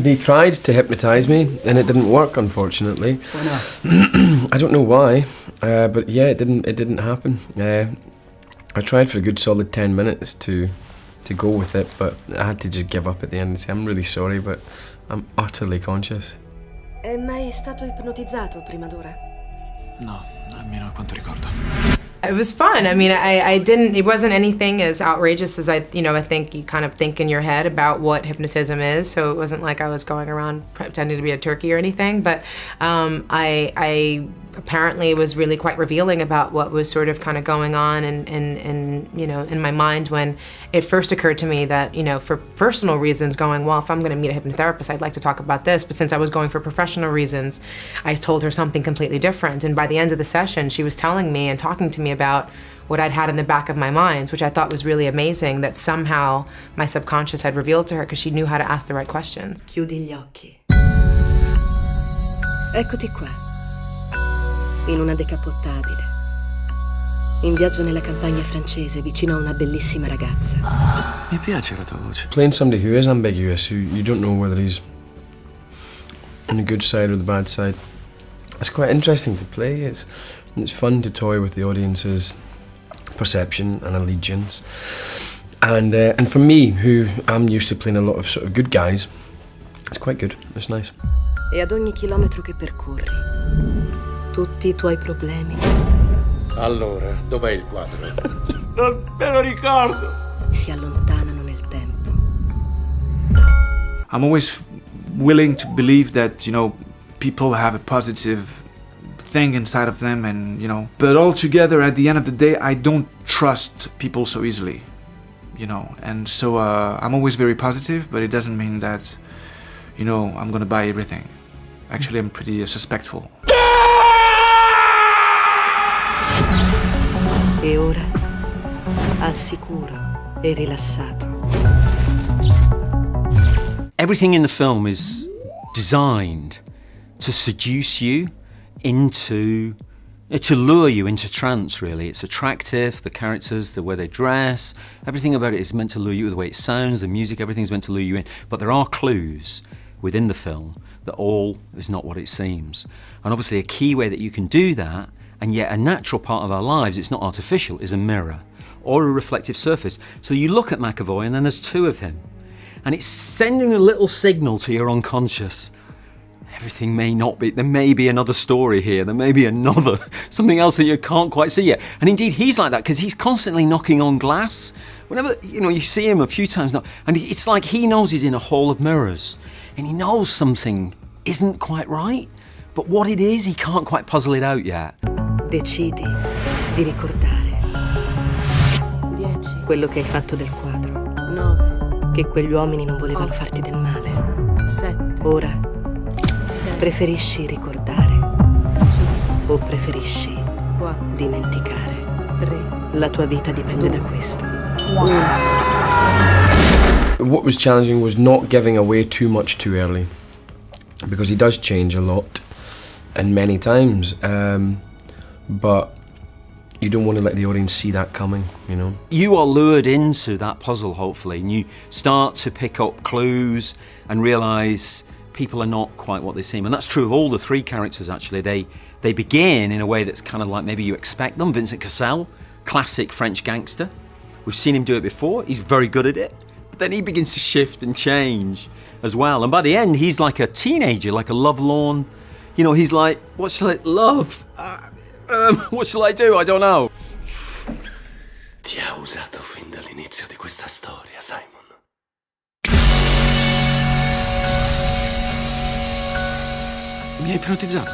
They tried to hypnotise me, and it didn't work, unfortunately. Why not? I don't know why, but yeah, it didn't happen. I tried for a good solid 10 minutes to go with it, but I had to just give up at the end and say, I'm really sorry, but I'm utterly conscious. È mai stato ipnotizzato prima d'ora? No, almeno a quanto ricordo. It was fun. I mean, it wasn't anything as outrageous as I think you kind of think in your head about what hypnotism is. So it wasn't like I was going around pretending to be a turkey or anything, but I apparently was really quite revealing about what was sort of kind of going on and in my mind when it first occurred to me that, for personal reasons going, well, if I'm gonna meet a hypnotherapist, I'd like to talk about this. But since I was going for professional reasons, I told her something completely different. And by the end of the session, she was telling me and talking to me about what I'd had in the back of my mind, which I thought was really amazing, that somehow my subconscious had revealed to her because she knew how to ask the right questions. Chiudi gli occhi. Eccoti qua, in una decapottabile, in viaggio nella campagna francese vicino a una bellissima ragazza. Mi piace la tua voce. Playing somebody who is ambiguous, who you don't know whether he's on the good side or the bad side, it's quite interesting to play. It's fun to toy with the audience's perception and allegiance. And for me, who am used to playing a lot of sort of good guys, it's quite good, it's nice. E ad ogni chilometro che percorri, tutti I tuoi problemi. Allora, dov'è il quadro? Non me lo ricordo. Si allontanano nel tempo. I'm always willing to believe that, people have a positive thing inside of them and, but altogether at the end of the day, I don't trust people so easily, and so I'm always very positive, but it doesn't mean that, I'm gonna buy everything. Actually, I'm pretty suspectful. E ora, al sicuro e rilassato. Everything in the film is designed to seduce you to lure you into trance, really. It's attractive, the characters, the way they dress, everything about it is meant to lure you, the way it sounds, the music, everything's meant to lure you in. But there are clues within the film that all is not what it seems. And obviously a key way that you can do that, and yet a natural part of our lives, it's not artificial, is a mirror or a reflective surface. So you look at McAvoy and then there's two of him. And it's sending a little signal to your unconscious. Everything may not be, there may be another story here, there may be something else that you can't quite see yet. And indeed he's like that because he's constantly knocking on glass. Whenever, you see him a few times now, and it's like he knows he's in a hall of mirrors and he knows something isn't quite right, but what it is, he can't quite puzzle it out yet. Decidi di ricordare 10 quello che hai fatto del quadro, 9 che quegli uomini non volevano farti del male, 7 ora 6 preferisci ricordare 5 o preferisci 4 dimenticare 3 la tua vita dipende da questo 1. What was challenging was not giving away too much too early, because he does change a lot and many times, but you don't want to let the audience see that coming, You are lured into that puzzle, hopefully, and you start to pick up clues and realise people are not quite what they seem. And that's true of all the three characters, actually. They begin in a way that's kind of like maybe you expect them. Vincent Cassel, classic French gangster. We've seen him do it before, he's very good at it. But then he begins to shift and change as well. And by the end, he's like a teenager, like a lovelorn. He's like, what shall I love? What shall I do? I don't know. Ti ha usato fin dall'inizio di questa storia, Simon. Mi hai ipnotizzato.